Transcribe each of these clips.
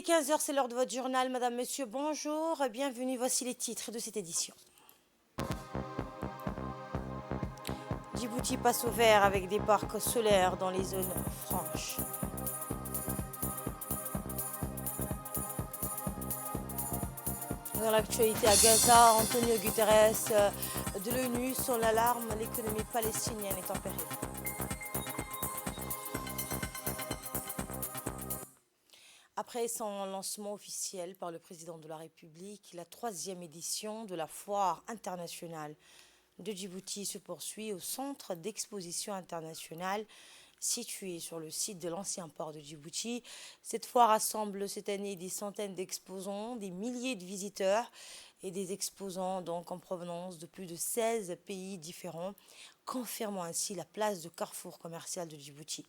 15 heures, c'est l'heure de votre journal. Madame, monsieur, bonjour. Bienvenue. Voici les titres de cette édition. Djibouti passe au vert avec des parcs solaires dans les zones franches. Dans l'actualité à Gaza, Antonio Guterres de l'ONU sonne l'alarme, l'économie palestinienne est en péril. Après son lancement officiel par le président de la République, la 3e édition de la Foire internationale de Djibouti se poursuit au centre d'exposition internationale situé sur le site de l'ancien port de Djibouti. Cette foire rassemble cette année des centaines d'exposants, des milliers de visiteurs et des exposants donc en provenance de plus de 16 pays différents, confirmant ainsi la place de carrefour commercial de Djibouti.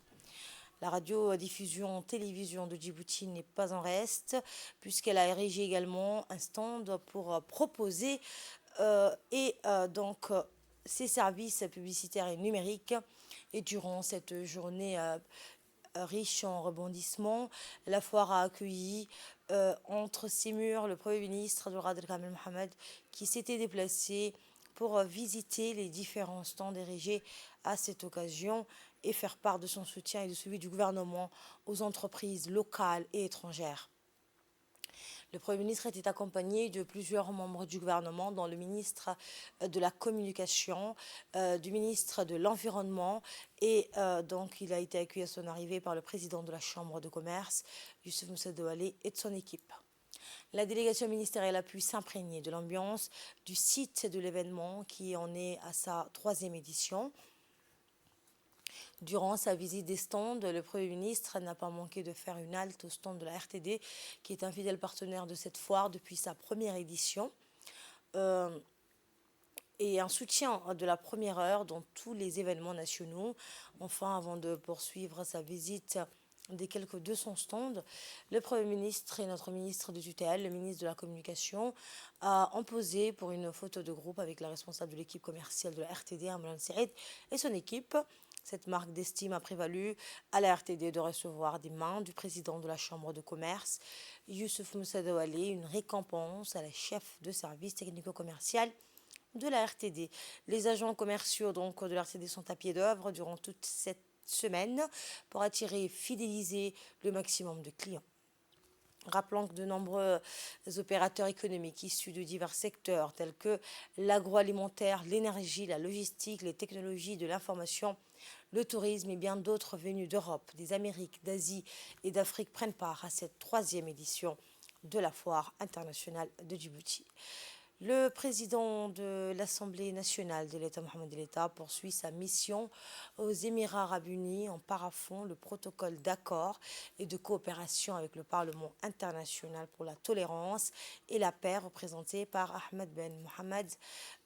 La radiodiffusion télévision de Djibouti n'est pas en reste, puisqu'elle a érigé également un stand pour proposer ses services publicitaires et numériques. Et durant cette journée riche en rebondissements, la foire a accueilli entre ses murs le Premier ministre Abdelkader Kamel Mohamed, qui s'était déplacé pour visiter les différents stands érigés à cette occasion et faire part de son soutien et de celui du gouvernement aux entreprises locales et étrangères. Le Premier ministre était accompagné de plusieurs membres du gouvernement, dont le ministre de la Communication, du ministre de l'Environnement, et donc il a été accueilli à son arrivée par le président de la Chambre de commerce, Youssouf Moussa Doualé, et de son équipe. La délégation ministérielle a pu s'imprégner de l'ambiance du site de l'événement qui en est à sa 3e édition. Durant sa visite des stands, le Premier ministre n'a pas manqué de faire une halte au stand de la RTD, qui est un fidèle partenaire de cette foire depuis sa première édition. Et un soutien de la première heure dans tous les événements nationaux. Enfin, avant de poursuivre sa visite des quelques 200 stands, le Premier ministre et notre ministre de tutelle, le ministre de la Communication, ont posé pour une photo de groupe avec la responsable de l'équipe commerciale de la RTD, Amran Saïd, et son équipe. Cette marque d'estime a prévalu à la RTD de recevoir des mains du président de la Chambre de commerce, Youssouf Moussa Doualé, une récompense à la chef de service technico-commercial de la RTD. Les agents commerciaux donc de la RTD sont à pied d'œuvre durant toute cette semaine pour attirer et fidéliser le maximum de clients. Rappelons que de nombreux opérateurs économiques issus de divers secteurs tels que l'agroalimentaire, l'énergie, la logistique, les technologies de l'information, le tourisme et bien d'autres venus d'Europe, des Amériques, d'Asie et d'Afrique prennent part à cette 3e édition de la Foire internationale de Djibouti. Le président de l'Assemblée nationale de l'État, Mohamed El État, poursuit sa mission aux Émirats arabes unis en paraphant le protocole d'accord et de coopération avec le Parlement international pour la tolérance et la paix, représenté par Ahmed Ben Mohamed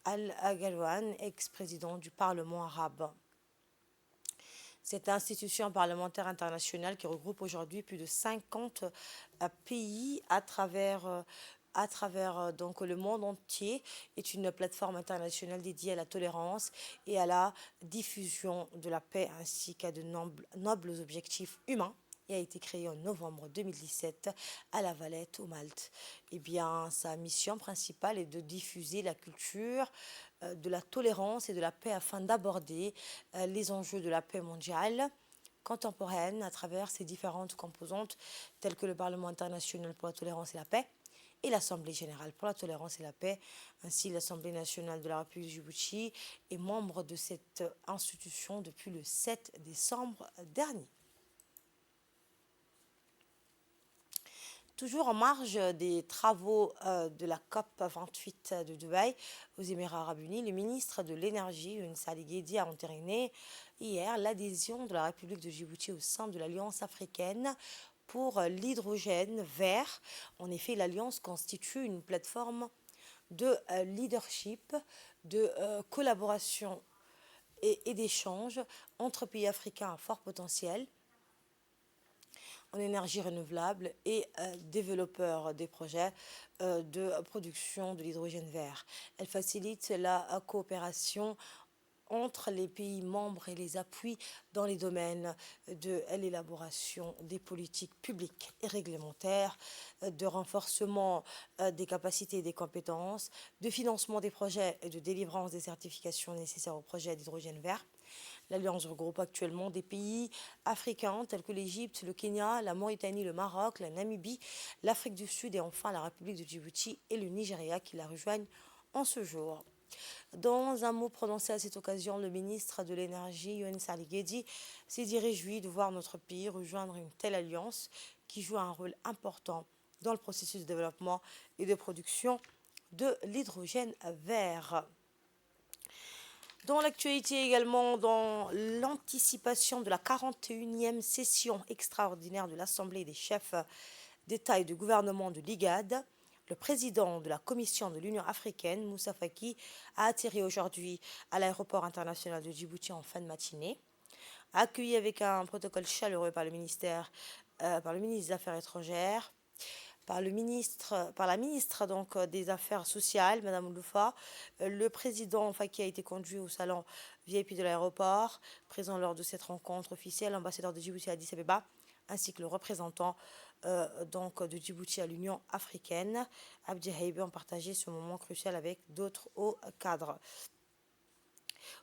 Al-Galwan, ex-président du Parlement arabe. Cette institution parlementaire internationale qui regroupe aujourd'hui plus de 50 pays à travers donc le monde entier est une plateforme internationale dédiée à la tolérance et à la diffusion de la paix ainsi qu'à de nobles objectifs humains et a été créée en novembre 2017 à La Valette, au Malte. Eh bien, sa mission principale est de diffuser la culture de la tolérance et de la paix afin d'aborder les enjeux de la paix mondiale contemporaine à travers ses différentes composantes telles que le Parlement international pour la tolérance et la paix et l'Assemblée générale pour la tolérance et la paix. Ainsi, l'Assemblée nationale de la République de Djibouti est membre de cette institution depuis le 7 décembre dernier. Toujours en marge des travaux de la COP 28 de Dubaï aux Émirats arabes unis, le ministre de l'Énergie, Younes Ali Guedi, a entériné hier l'adhésion de la République de Djibouti au sein de l'Alliance africaine pour l'hydrogène vert. En effet, l'Alliance constitue une plateforme de leadership, de collaboration et d'échange entre pays africains à fort potentiel en énergie renouvelable et développeurs des projets de production de l'hydrogène vert. Elle facilite la coopération entre les pays membres et les appuis dans les domaines de l'élaboration des politiques publiques et réglementaires, de renforcement des capacités et des compétences, de financement des projets et de délivrance des certifications nécessaires aux projets d'hydrogène vert. L'Alliance regroupe actuellement des pays africains tels que l'Égypte, le Kenya, la Mauritanie, le Maroc, la Namibie, l'Afrique du Sud et enfin la République de Djibouti et le Nigeria qui la rejoignent en ce jour. Dans un mot prononcé à cette occasion, le ministre de l'Énergie, Younes Ali Guedi, s'est dit réjoui de voir notre pays rejoindre une telle alliance qui joue un rôle important dans le processus de développement et de production de l'hydrogène vert. Dans l'actualité également, dans l'anticipation de la 41e session extraordinaire de l'Assemblée des chefs d'État et de gouvernement de l'IGAD, le président de la Commission de l'Union africaine, Moussa Faki, a atterri aujourd'hui à l'aéroport international de Djibouti en fin de matinée. Accueilli avec un protocole chaleureux par le ministre des Affaires étrangères, par la ministre donc, des Affaires sociales, Madame Loufa. Le président Faki a été conduit au salon VIP de l'aéroport, présent lors de cette rencontre officielle, l'ambassadeur de Djibouti à Addis Abeba, ainsi que le représentant donc, de Djibouti à l'Union africaine. Abdi Haïbé ont partagé ce moment crucial avec d'autres hauts cadres.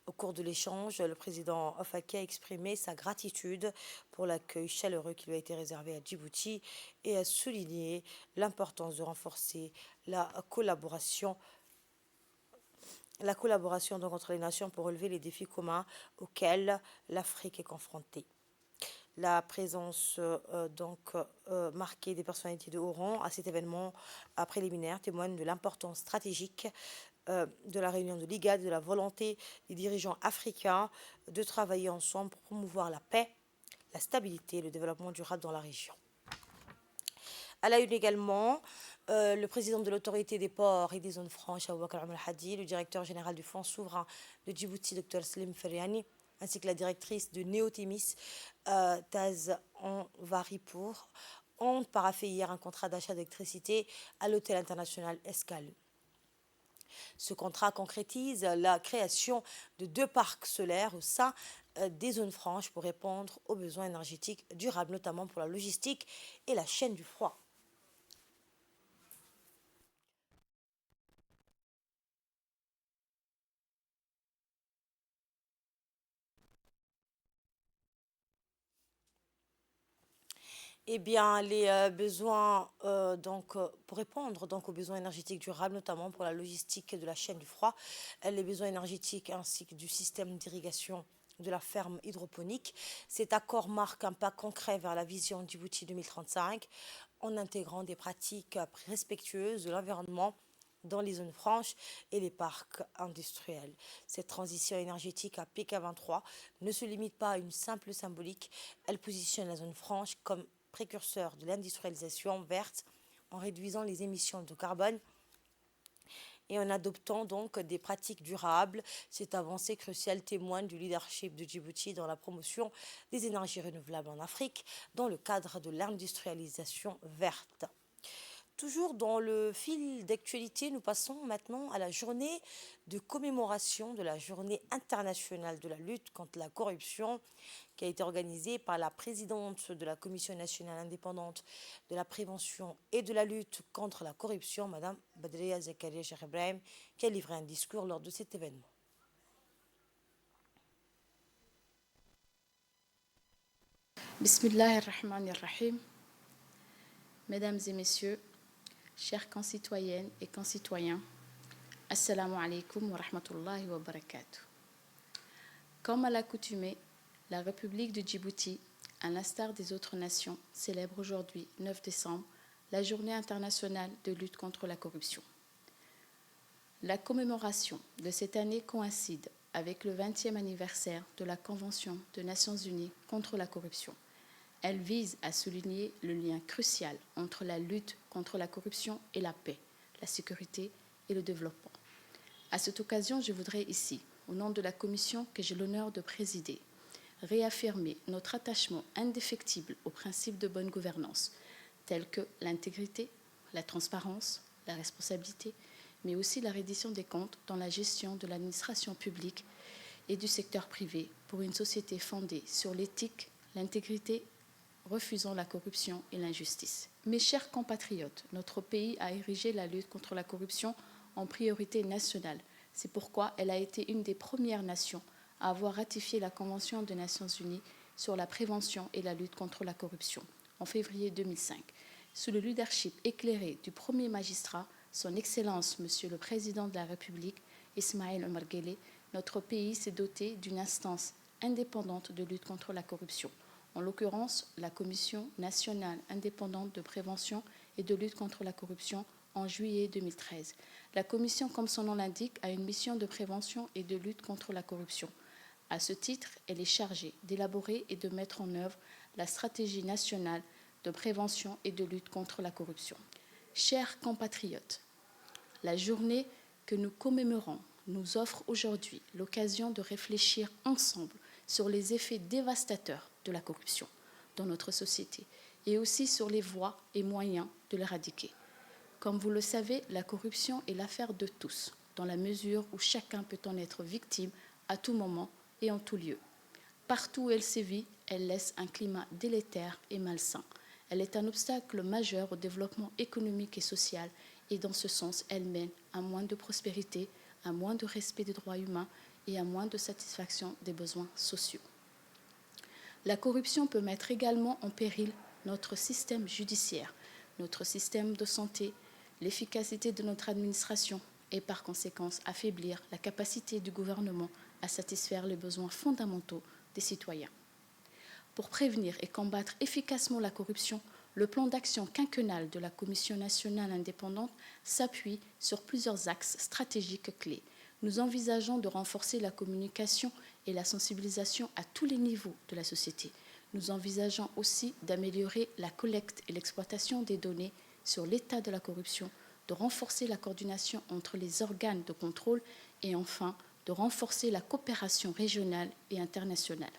Au cours de l'échange, le président Faki a exprimé sa gratitude pour l'accueil chaleureux qui lui a été réservé à Djibouti et a souligné l'importance de renforcer la collaboration donc, entre les nations pour relever les défis communs auxquels l'Afrique est confrontée. La présence marquée des personnalités de haut rang à cet événement préliminaire témoigne de l'importance stratégique de la réunion de l'IGAD, de la volonté des dirigeants africains de travailler ensemble pour promouvoir la paix, la stabilité et le développement durable dans la région. À la une également, le président de l'autorité des ports et des zones franches, Aboubakar Al-Hadi, le directeur général du Fonds souverain de Djibouti, Dr Slim Feriani, ainsi que la directrice de Néotémis, Taz Anvaripour, ont paraphé hier un contrat d'achat d'électricité à l'hôtel international Escale. Ce contrat concrétise la création de 2 parcs solaires au sein des zones franches pour répondre aux besoins énergétiques durables, notamment pour la logistique et la chaîne du froid. Eh bien, les besoins, pour répondre donc, aux besoins énergétiques durables, notamment pour la logistique de la chaîne du froid, les besoins énergétiques ainsi que du système d'irrigation de la ferme hydroponique. Cet accord marque un pas concret vers la vision Djibouti 2035 en intégrant des pratiques respectueuses de l'environnement dans les zones franches et les parcs industriels. Cette transition énergétique à PK23 ne se limite pas à une simple symbolique, elle positionne la zone franche comme précurseur de l'industrialisation verte en réduisant les émissions de carbone et en adoptant donc des pratiques durables. Cette avancée cruciale témoigne du leadership de Djibouti dans la promotion des énergies renouvelables en Afrique dans le cadre de l'industrialisation verte. Toujours dans le fil d'actualité, nous passons maintenant à la journée de commémoration de la journée internationale de la lutte contre la corruption qui a été organisée par la présidente de la Commission nationale indépendante de la prévention et de la lutte contre la corruption, Madame Badria Zakaria Cheikh Ibrahim, qui a livré un discours lors de cet événement. Bismillahirrahmanirrahim. Mesdames et messieurs, chers concitoyennes et concitoyens, Assalamu alaikum wa rahmatullahi wa barakatuh. Comme à l'accoutumée, la République de Djibouti, à l'instar des autres nations, célèbre aujourd'hui, 9 décembre, la Journée internationale de lutte contre la corruption. La commémoration de cette année coïncide avec le 20e anniversaire de la Convention des Nations Unies contre la corruption. Elle vise à souligner le lien crucial entre la lutte contre la corruption et la paix, la sécurité et le développement. À cette occasion, je voudrais ici, au nom de la commission que j'ai l'honneur de présider, réaffirmer notre attachement indéfectible aux principes de bonne gouvernance, tels que l'intégrité, la transparence, la responsabilité, mais aussi la reddition des comptes dans la gestion de l'administration publique et du secteur privé pour une société fondée sur l'éthique, l'intégrité, refusant la corruption et l'injustice. Mes chers compatriotes, notre pays a érigé la lutte contre la corruption en priorité nationale. C'est pourquoi elle a été une des premières nations à avoir ratifié la Convention des Nations Unies sur la prévention et la lutte contre la corruption en février 2005. Sous le leadership éclairé du premier magistrat, son Excellence, Monsieur le Président de la République, Ismaël Omar Guelleh, notre pays s'est doté d'une instance indépendante de lutte contre la corruption, en l'occurrence la Commission nationale indépendante de prévention et de lutte contre la corruption en juillet 2013. La Commission, comme son nom l'indique, a une mission de prévention et de lutte contre la corruption. À ce titre, elle est chargée d'élaborer et de mettre en œuvre la stratégie nationale de prévention et de lutte contre la corruption. Chers compatriotes, la journée que nous commémorons nous offre aujourd'hui l'occasion de réfléchir ensemble sur les effets dévastateurs de la corruption dans notre société et aussi sur les voies et moyens de l'éradiquer. Comme vous le savez, la corruption est l'affaire de tous, dans la mesure où chacun peut en être victime à tout moment et en tout lieu. Partout où elle sévit, elle laisse un climat délétère et malsain. Elle est un obstacle majeur au développement économique et social et dans ce sens, elle mène à moins de prospérité, à moins de respect des droits humains et à moins de satisfaction des besoins sociaux. La corruption peut mettre également en péril notre système judiciaire, notre système de santé, l'efficacité de notre administration et par conséquent affaiblir la capacité du gouvernement à satisfaire les besoins fondamentaux des citoyens. Pour prévenir et combattre efficacement la corruption, le plan d'action quinquennal de la Commission nationale indépendante s'appuie sur plusieurs axes stratégiques clés. Nous envisageons de renforcer la communication et la sensibilisation à tous les niveaux de la société. Nous envisageons aussi d'améliorer la collecte et l'exploitation des données sur l'état de la corruption, de renforcer la coordination entre les organes de contrôle et enfin de renforcer la coopération régionale et internationale.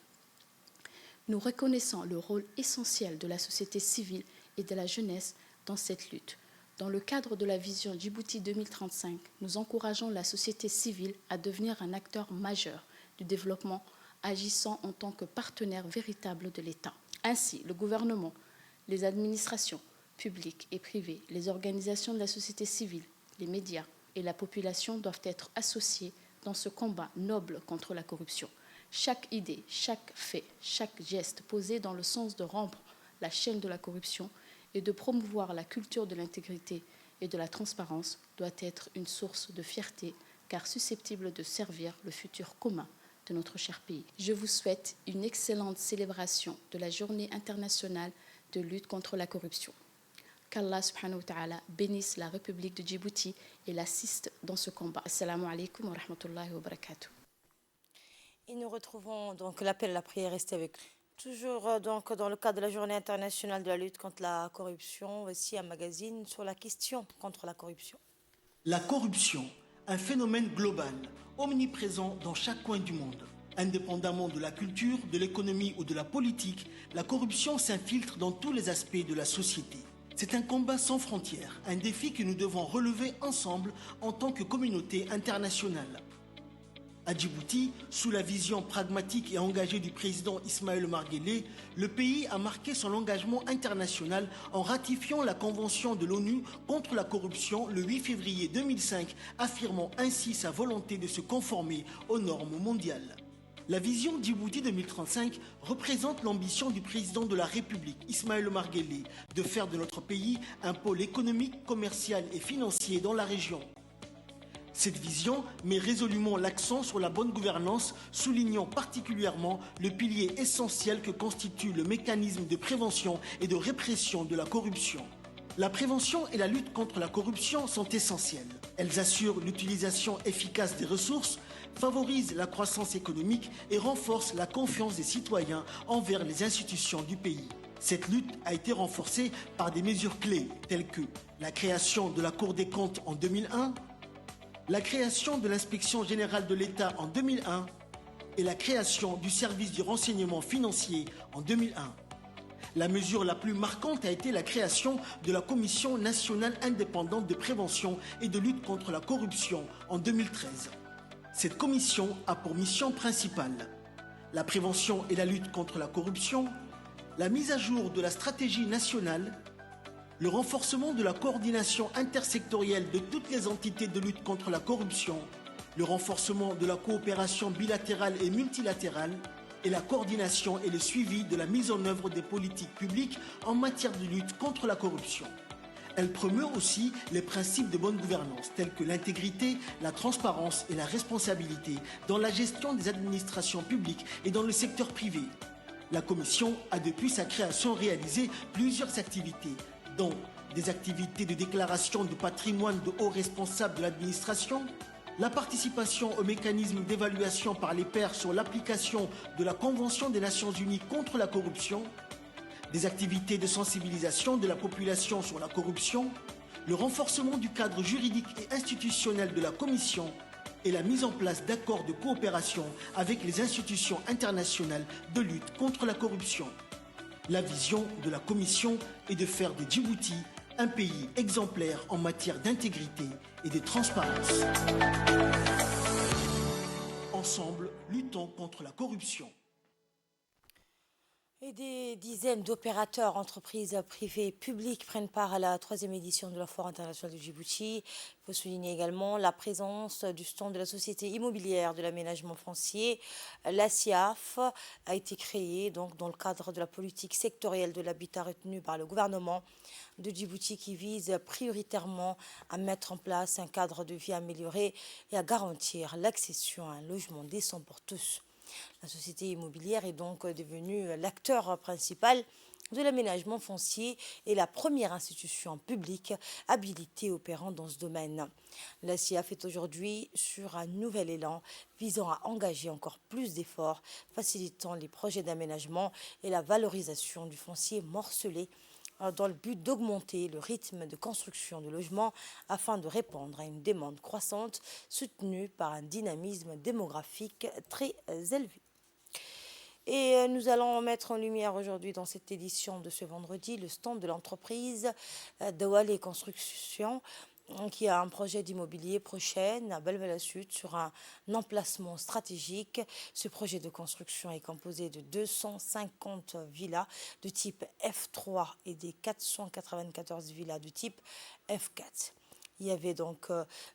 Nous reconnaissons le rôle essentiel de la société civile et de la jeunesse dans cette lutte. Dans le cadre de la vision Djibouti 2035, nous encourageons la société civile à devenir un acteur majeur du développement, agissant en tant que partenaire véritable de l'État. Ainsi, le gouvernement, les administrations publiques et privées, les organisations de la société civile, les médias et la population doivent être associés dans ce combat noble contre la corruption. Chaque idée, chaque fait, chaque geste posé dans le sens de rompre la chaîne de la corruption et de promouvoir la culture de l'intégrité et de la transparence doit être une source de fierté car susceptible de servir le futur commun de notre cher pays. Je vous souhaite une excellente célébration de la Journée internationale de lutte contre la corruption. Qu'Allah subhanahu wa ta'ala bénisse la République de Djibouti et l'assiste dans ce combat. Assalamu alaikum wa rahmatullahi wa barakatuh. Et nous retrouvons donc l'appel à la prière. Restez avec nous. Toujours donc dans le cadre de la Journée internationale de la lutte contre la corruption, voici un magazine sur la question contre la corruption. La corruption, un phénomène global, omniprésent dans chaque coin du monde. Indépendamment de la culture, de l'économie ou de la politique, la corruption s'infiltre dans tous les aspects de la société. C'est un combat sans frontières, un défi que nous devons relever ensemble en tant que communauté internationale. À Djibouti, sous la vision pragmatique et engagée du président Ismaël Omar Guelleh, le pays a marqué son engagement international en ratifiant la Convention de l'ONU contre la corruption le 8 février 2005, affirmant ainsi sa volonté de se conformer aux normes mondiales. La vision Djibouti 2035 représente l'ambition du président de la République, Ismaël Omar Guelleh, de faire de notre pays un pôle économique, commercial et financier dans la région. Cette vision met résolument l'accent sur la bonne gouvernance, soulignant particulièrement le pilier essentiel que constitue le mécanisme de prévention et de répression de la corruption. La prévention et la lutte contre la corruption sont essentielles. Elles assurent l'utilisation efficace des ressources, favorisent la croissance économique et renforcent la confiance des citoyens envers les institutions du pays. Cette lutte a été renforcée par des mesures clés telles que la création de la Cour des comptes en 2001, la création de l'Inspection générale de l'État en 2001 et la création du service du renseignement financier en 2001. La mesure la plus marquante a été la création de la Commission nationale indépendante de prévention et de lutte contre la corruption en 2013. Cette commission a pour mission principale la prévention et la lutte contre la corruption, la mise à jour de la stratégie nationale, le renforcement de la coordination intersectorielle de toutes les entités de lutte contre la corruption, le renforcement de la coopération bilatérale et multilatérale et la coordination et le suivi de la mise en œuvre des politiques publiques en matière de lutte contre la corruption. Elle promeut aussi les principes de bonne gouvernance tels que l'intégrité, la transparence et la responsabilité dans la gestion des administrations publiques et dans le secteur privé. La Commission a depuis sa création réalisé plusieurs activités, dont des activités de déclaration de patrimoine de hauts responsables de l'administration, la participation au mécanisme d'évaluation par les pairs sur l'application de la Convention des Nations Unies contre la corruption, des activités de sensibilisation de la population sur la corruption, le renforcement du cadre juridique et institutionnel de la Commission et la mise en place d'accords de coopération avec les institutions internationales de lutte contre la corruption. La vision de la Commission est de faire de Djibouti un pays exemplaire en matière d'intégrité et de transparence. Ensemble, luttons contre la corruption. Et des dizaines d'opérateurs, entreprises privées et publiques prennent part à la 3e édition de la Foire internationale de Djibouti. Il faut souligner également la présence du stand de la Société immobilière de l'aménagement foncier. La SIAF a été créée donc, dans le cadre de la politique sectorielle de l'habitat retenue par le gouvernement de Djibouti qui vise prioritairement à mettre en place un cadre de vie amélioré et à garantir l'accession à un logement décent pour tous. La société immobilière est donc devenue l'acteur principal de l'aménagement foncier et la première institution publique habilitée opérant dans ce domaine. La SIAF est aujourd'hui sur un nouvel élan visant à engager encore plus d'efforts, facilitant les projets d'aménagement et la valorisation du foncier morcelé dans le but d'augmenter le rythme de construction de logements afin de répondre à une demande croissante soutenue par un dynamisme démographique très élevé. Et nous allons mettre en lumière aujourd'hui dans cette édition de ce vendredi le stand de l'entreprise Dawalé Construction qui a un projet d'immobilier prochaine à Belleville-Sud sur un emplacement stratégique. Ce projet de construction est composé de 250 villas de type F3 et des 494 villas de type F4. Il y avait donc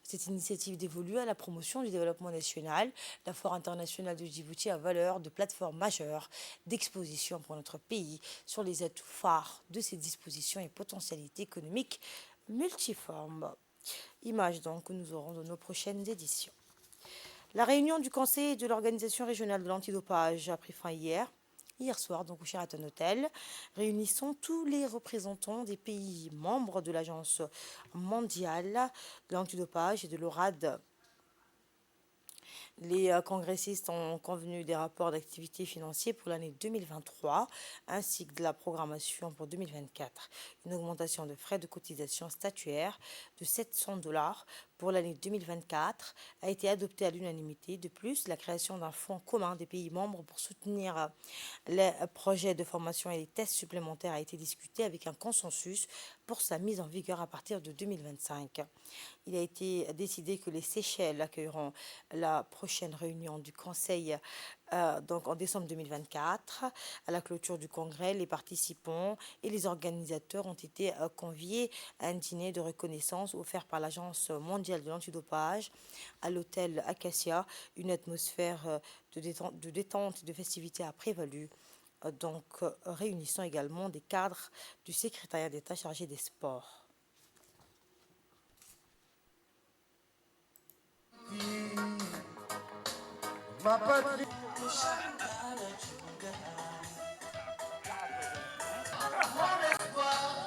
cette initiative dévolue à la promotion du développement national. La Foire internationale de Djibouti a valeur de plateforme majeure d'exposition pour notre pays sur les atouts phares de ces dispositions et potentialités économiques multiformes. Images donc que nous aurons dans nos prochaines éditions. La réunion du Conseil de l'Organisation régionale de l'antidopage a pris fin hier soir, donc au Sheraton Hotel, réunissant tous les représentants des pays membres de l'Agence mondiale de l'antidopage et de l'ORAD. Les congressistes ont convenu des rapports d'activité financiers pour l'année 2023 ainsi que de la programmation pour 2024. Une augmentation de frais de cotisation statuaire de $700 pour l'année 2024 a été adoptée à l'unanimité. De plus, la création d'un fonds commun des pays membres pour soutenir les projets de formation et les tests supplémentaires a été discutée avec un consensus pour sa mise en vigueur à partir de 2025. Il a été décidé que les Seychelles accueilleront la prochaine réunion du Conseil donc en décembre 2024. À la clôture du congrès, les participants et les organisateurs ont été conviés à un dîner de reconnaissance offert par l'Agence mondiale de l'antidopage à l'hôtel Acacia. Une atmosphère de détente et de festivité a prévalu, donc réunissant également des cadres du secrétariat d'État chargé des sports. Ma patrie. Mon espoir,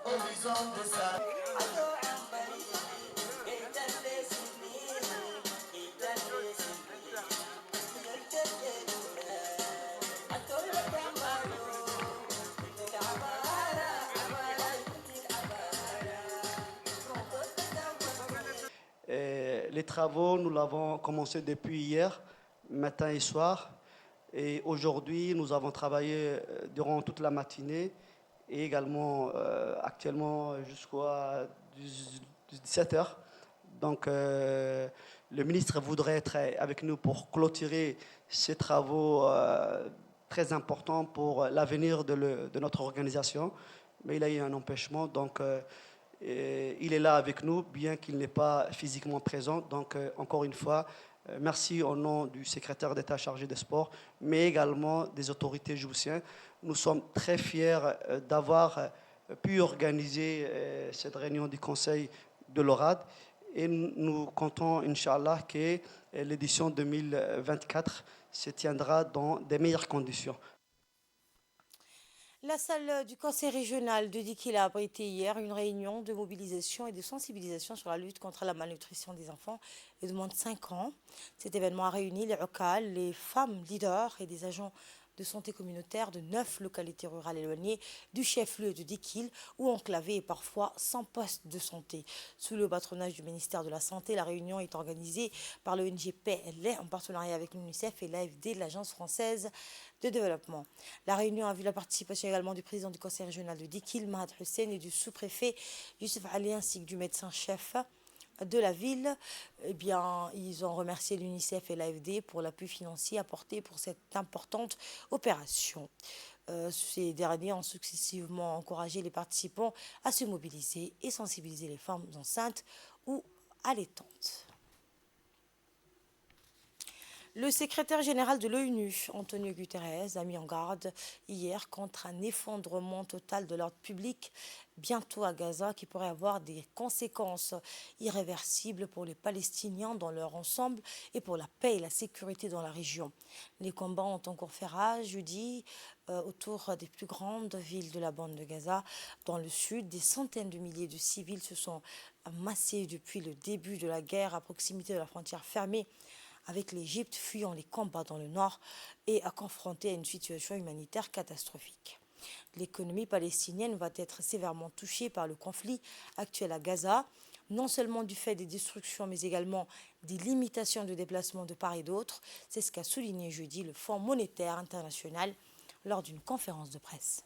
horizon de sa. Les travaux, nous l'avons commencé depuis hier, matin et soir. Et aujourd'hui, nous avons travaillé durant toute la matinée et également actuellement jusqu'à 17h. Donc, le ministre voudrait être avec nous pour clôturer ces travaux très importants pour l'avenir de notre organisation. Mais il a eu un empêchement, donc il est là avec nous, bien qu'il n'est pas physiquement présent. Donc, encore une fois, merci au nom du secrétaire d'État chargé des sports, mais également des autorités djiboutiennes. Nous sommes très fiers d'avoir pu organiser cette réunion du Conseil de l'ORAD et nous comptons, Inch'Allah, que l'édition 2024 se tiendra dans des meilleures conditions. La salle du Conseil régional de Dikil a abrité hier une réunion de mobilisation et de sensibilisation sur la lutte contre la malnutrition des enfants et de moins de 5 ans. Cet événement a réuni les OCAL, les femmes leaders et des agents de santé communautaire de 9 localités rurales éloignées du chef-lieu de Dikil ou enclavées et parfois sans poste de santé. Sous le patronage du ministère de la Santé, la réunion est organisée par l'ONG PLA en partenariat avec l'UNICEF et l'AFD, l'Agence française de développement. La réunion a vu la participation également du président du conseil régional de Dikil, Mahad Hussein, et du sous-préfet Youssef Ali, ainsi que du médecin-chef de la ville. Eh bien, ils ont remercié l'UNICEF et l'AFD pour l'appui financier apporté pour cette importante opération. Ces derniers ont successivement encouragé les participants à se mobiliser et sensibiliser les femmes enceintes ou allaitantes. Le secrétaire général de l'ONU, Antonio Guterres, a mis en garde hier contre un effondrement total de l'ordre public bientôt à Gaza qui pourrait avoir des conséquences irréversibles pour les Palestiniens dans leur ensemble et pour la paix et la sécurité dans la région. Les combats ont encore fait rage jeudi autour des plus grandes villes de la bande de Gaza. Dans le sud, des centaines de milliers de civils se sont massés depuis le début de la guerre à proximité de la frontière fermée avec l'Égypte, fuyant les combats dans le nord et à confronter à une situation humanitaire catastrophique. L'économie palestinienne va être sévèrement touchée par le conflit actuel à Gaza, non seulement du fait des destructions, mais également des limitations de déplacement de part et d'autre. C'est ce qu'a souligné jeudi le Fonds monétaire international lors d'une conférence de presse.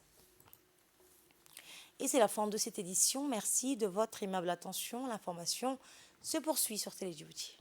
Et c'est la fin de cette édition. Merci de votre aimable attention. L'information se poursuit sur Télé Djibouti.